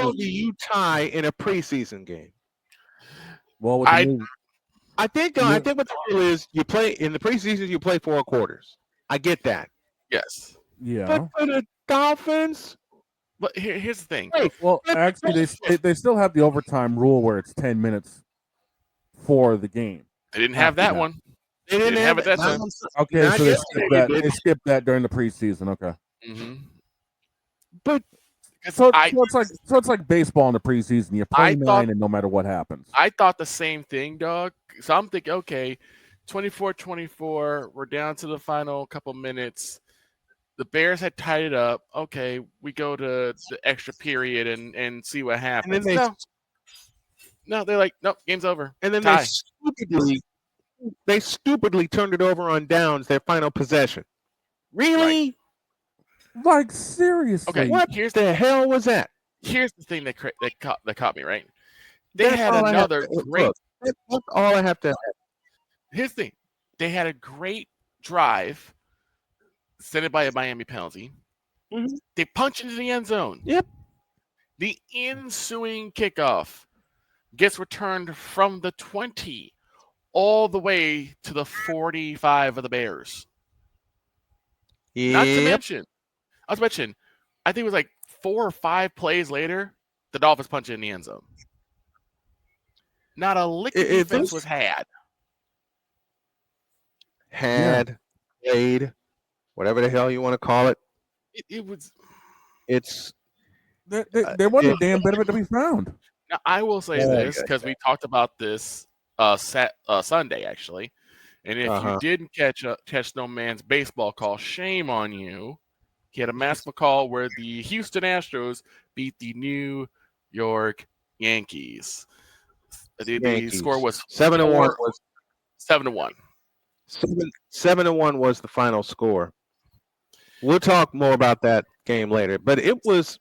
hell do you tie in a preseason game? Well, with the I think what the rule is, you play in the preseason. You play 4 quarters. I get that. Yes. Yeah. But for the Dolphins, but here's the thing. Well, actually, they still have the overtime rule where it's 10 minutes for the game. They didn't have that one. They didn't have it that time. Okay, so they skipped that during the preseason. Okay. Mm-hmm. But so it's like baseball in the preseason. You play 9, and no matter what happens. I thought the same thing, dog. So I'm thinking, okay, 24-24. We're down to the final couple minutes. The Bears had tied it up. Okay, we go to the extra period and see what happens. And then no, they're like, nope, game's over. And then tie. they stupidly turned it over on downs, their final possession. Really? Right. Like, seriously. Okay, what the hell was that? Here's the thing that caught me, right? They had another great... That's all I have to... Here's the thing. They had a great drive set by a Miami penalty. Mm-hmm. They punched into the end zone. Yep. The ensuing kickoff gets returned from the 20 all the way to the 45 of the Bears. Yep. Not to mention, I think it was like 4 or 5 plays later, the Dolphins punch in the end zone. Not a lick of defense was had. Played, whatever the hell you want to call it. It was. It's. There wasn't a damn bit of it to be found. Now, I will say this, because we talked about this Sunday, actually. And if you didn't catch No Man's baseball call, shame on you. He had a basketball call where the Houston Astros beat the New York Yankees. The score was 7-1. 7-1. 7-1 was the final score. We'll talk more about that game later, but it was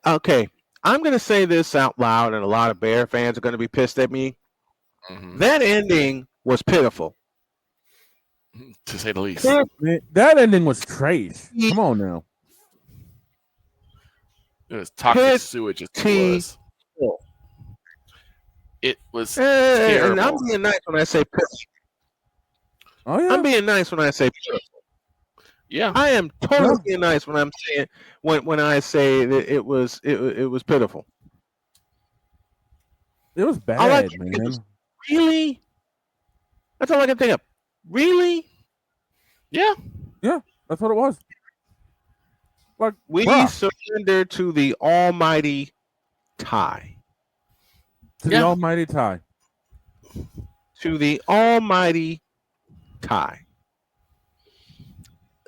okay. I'm going to say this out loud, and a lot of Bear fans are going to be pissed at me. Mm-hmm. That ending was pitiful, to say the least. That ending was trash. Come on now. It was toxic sewage. It was terrible. And I'm being nice when I say pitiful. Oh yeah. I'm being nice when I say pitiful. Yeah, I am totally being nice when I'm saying when I say that it was pitiful. It was bad, man. Really? That's all I can think of. Really? Yeah, that's what it was. Like we surrender to the almighty tie. The almighty tie. To the almighty tie.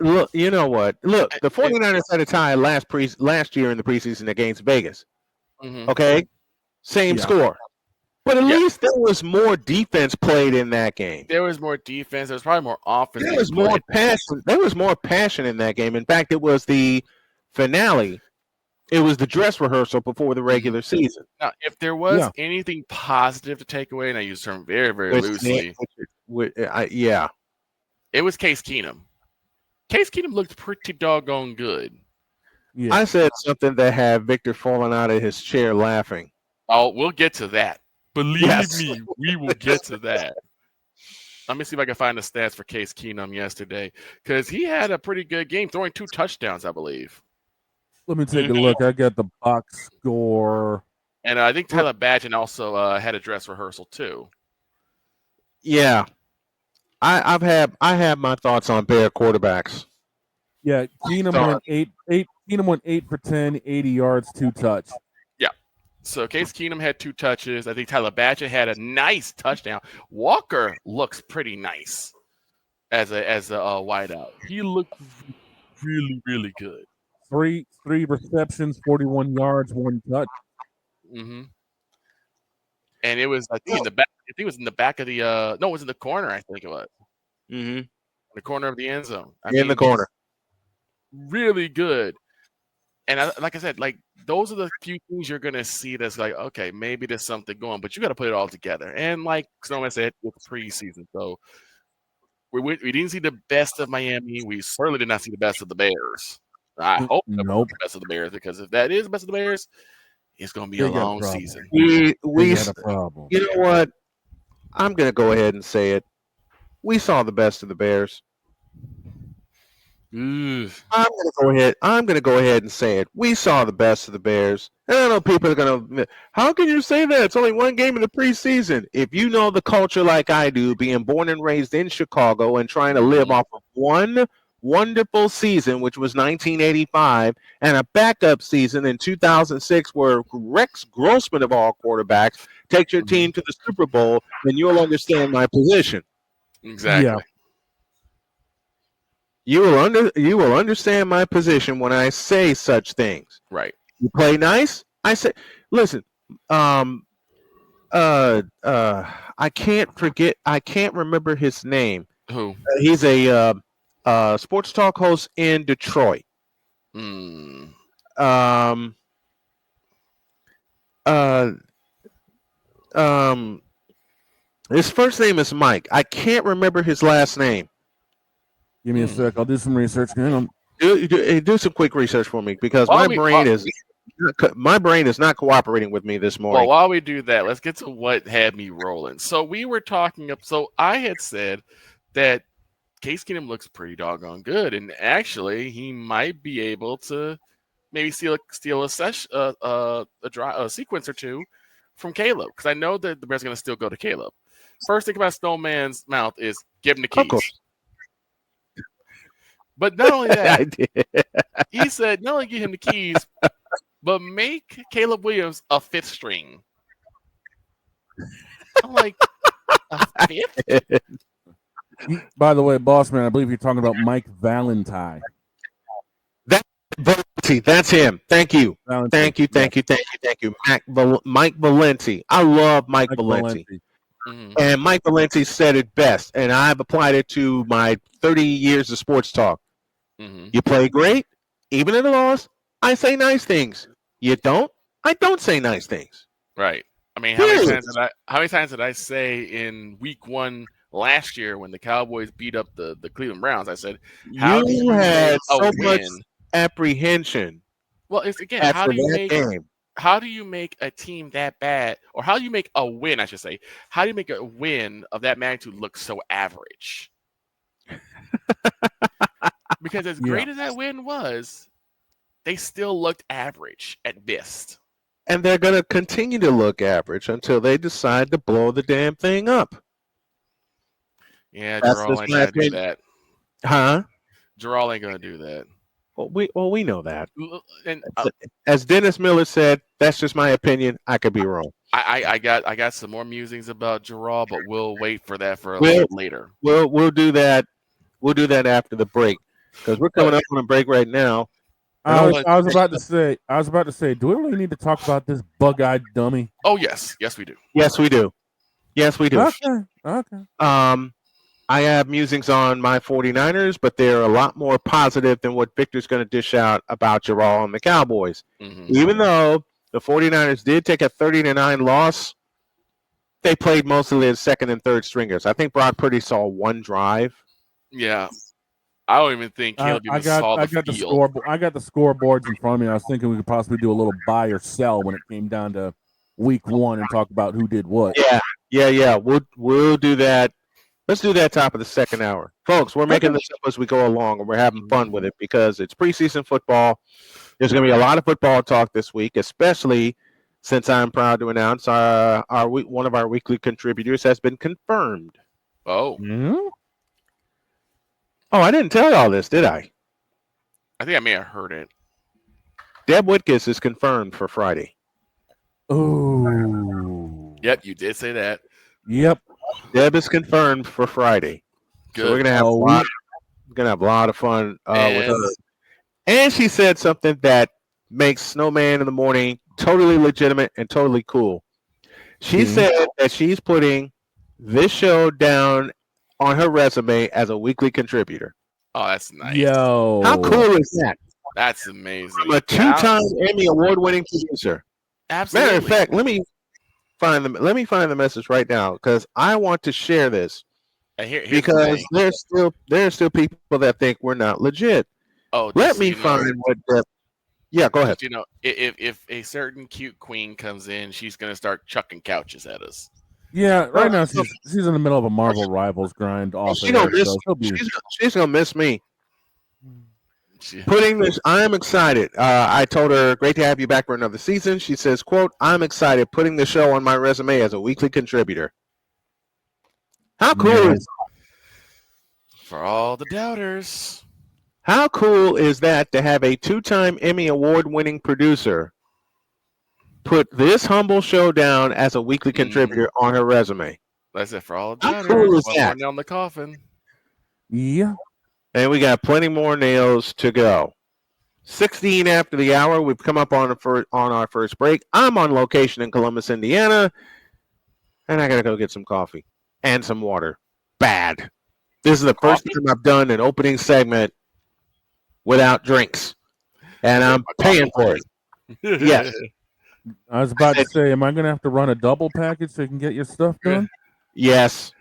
Look, you know what? Look, the 49ers had a tie last year in the preseason against Vegas. Mm-hmm. Okay? Same score. But at least there was more defense played in that game. There was more defense. There was probably more offense. There was more passion. There was more passion in that game. In fact, it was the finale. It was the dress rehearsal before the regular season. Now, if there was anything positive to take away, and I use the term very, very loosely, it was Case Keenum. Case Keenum looked pretty doggone good. Yeah. I said something that had Victor falling out of his chair laughing. Oh, we'll get to that. Believe me, we will get to that. Let me see if I can find the stats for Case Keenum yesterday, because he had a pretty good game, throwing 2 touchdowns, I believe. Let me take a look. I got the box score. And I think Tyler Badgen also had a dress rehearsal, too. Yeah. I have my thoughts on Bear quarterbacks. Yeah, Keenum went 8 for 10, 80 yards, 2 touch. Yeah. So Case Keenum had 2 touches. I think Tyler Badger had a nice touchdown. Walker looks pretty nice as a wideout. He looked really, really good. 3 receptions, 41 yards, 1 touch. Mm-hmm. And it was, I think, in the back. I think it was in the back of the. No, it was in the corner. I think it was. Mm-hmm. The corner of the end zone. In the corner. Really good. And like I said, like those are the few things you're gonna see that's like, okay, maybe there's something going, but you got to put it all together. And like Snowman said, it's preseason, so we didn't see the best of Miami. We certainly did not see the best of the Bears. I hope nope. Best of the Bears, because if that is Best of the Bears, it's going to be a long season. We got a problem. You know what? I'm going to go ahead and say it. We saw the best of the Bears. I'm going to go ahead and say it. We saw the best of the Bears. And I know people are going to, how can you say that? It's only one game in the preseason. If you know the culture like I do, being born and raised in Chicago and trying to live off of one wonderful season, which was 1985, and a backup season in 2006 where Rex Grossman of all quarterbacks takes your team to the Super Bowl, then you'll understand my position. Exactly. Yeah. You will understand my position when I say such things. Right. You play nice. I say, listen. I can't remember his name. Who? He's a sports talk host in Detroit. His first name is Mike. I can't remember his last name. Give me a sec. I'll do some research. Do some quick research for me, because my brain is not cooperating with me this morning. Well, while we do that, let's get to what had me rolling. So we were talking up. So I had said that Case Keenum looks pretty doggone good, and actually he might be able to maybe steal a sequence or two from Caleb, because I know that the Bears are going to still go to Caleb. First thing about Snowman's mouth is give him the keys. But not only that, he said not only give him the keys, but make Caleb Williams a fifth string. I'm like, a fifth? By the way, boss man, I believe you're talking about Mike Valentine. That's him. Thank you. Thank you. Mike Valenti. I love Mike Valenti. And Mike Valenti said it best, and I've applied it to my 30 years of sports talk. You play great, even in a loss, I say nice things. You don't, I don't say nice things. Right. I mean, how many times did I say in week 1 last year when the Cowboys beat up the Cleveland Browns? I said, how do you had so much apprehension. Well, it's again, how do you make a team that bad, or how do you make a win, I should say? How do you make a win of that magnitude look so average? Because as great as that win was, they still looked average at best. And they're going to continue to look average until they decide to blow the damn thing up. Yeah, Jarrell ain't going to do that. Huh? Jarrell ain't going to do that. Well, we know that. And as Dennis Miller said, that's just my opinion. I could be wrong. I got some more musings about Jarrell, but we'll wait for that for later. We'll do that. We'll do that after the break, because we're coming up on a break right now. I was about to say, do we really need to talk about this bug-eyed dummy? Oh yes, we do. Yes, we do. Okay. I have musings on my 49ers, but they're a lot more positive than what Victor's going to dish out about Jarrell and the Cowboys. Even though the 49ers did take a 30-9 loss, they played mostly as second and third stringers. I think Brock Purdy saw one drive. Yeah. I don't even think Caleb even saw the field. I got the scoreboards in front of me. I was thinking we could possibly do a little buy or sell when it came down to week 1 and talk about who did what. Yeah. We'll do that. Let's do that top of the second hour. Folks, we're making this up as we go along, and we're having fun with it because it's preseason football. There's going to be a lot of football talk this week, especially since I'm proud to announce one of our weekly contributors has been confirmed. Oh. Mm-hmm. Oh, I didn't tell you all this, did I? I think I may have heard it. Deb Whitkus is confirmed for Friday. Oh. Yep, you did say that. Yep. Deb is confirmed for Friday. Good. So we're gonna have a lot of fun with her. And she said something that makes Snowman in the Morning totally legitimate and totally cool. She said that she's putting this show down on her resume as a weekly contributor. Oh, that's nice. Yo. How cool is that? That's amazing. I'm a 2-time Emmy award-winning producer. Absolutely. Matter of fact, let me find the message right now, because I want to share this. Here's because there's still people that think we're not legit. Oh, let me find what. Yeah, go ahead. You know, if a certain cute queen comes in, she's gonna start chucking couches at us. Yeah, right now she's in the middle of a Marvel Rivals grind off she's gonna miss me. Putting this, I am excited. I told her, great to have you back for another season. She says, quote, I'm excited putting the show on my resume as a weekly contributor. How cool is for all the doubters? How cool is that to have a 2-time Emmy Award-winning producer put this humble show down as a weekly contributor on her resume? That's it for all the doubters. How cool is that? One nail in the coffin. Yeah. And we got plenty more nails to go. 16 after the hour, we've come up on our first break. I'm on location in Columbus, Indiana, and I got to go get some coffee and some water. Bad. This is the first time I've done an opening segment without drinks, and I'm paying for it. Yes. I was about to say, am I going to have to run a double package so you can get your stuff done? Yes.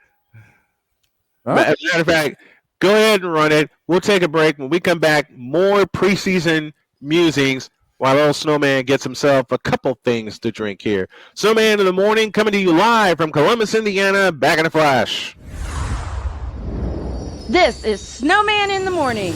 As a matter of fact, go ahead and run it. We'll take a break. When we come back, more preseason musings while old Snowman gets himself a couple things to drink here. Snowman in the Morning coming to you live from Columbus, Indiana. Back in a flash. This is Snowman in the Morning.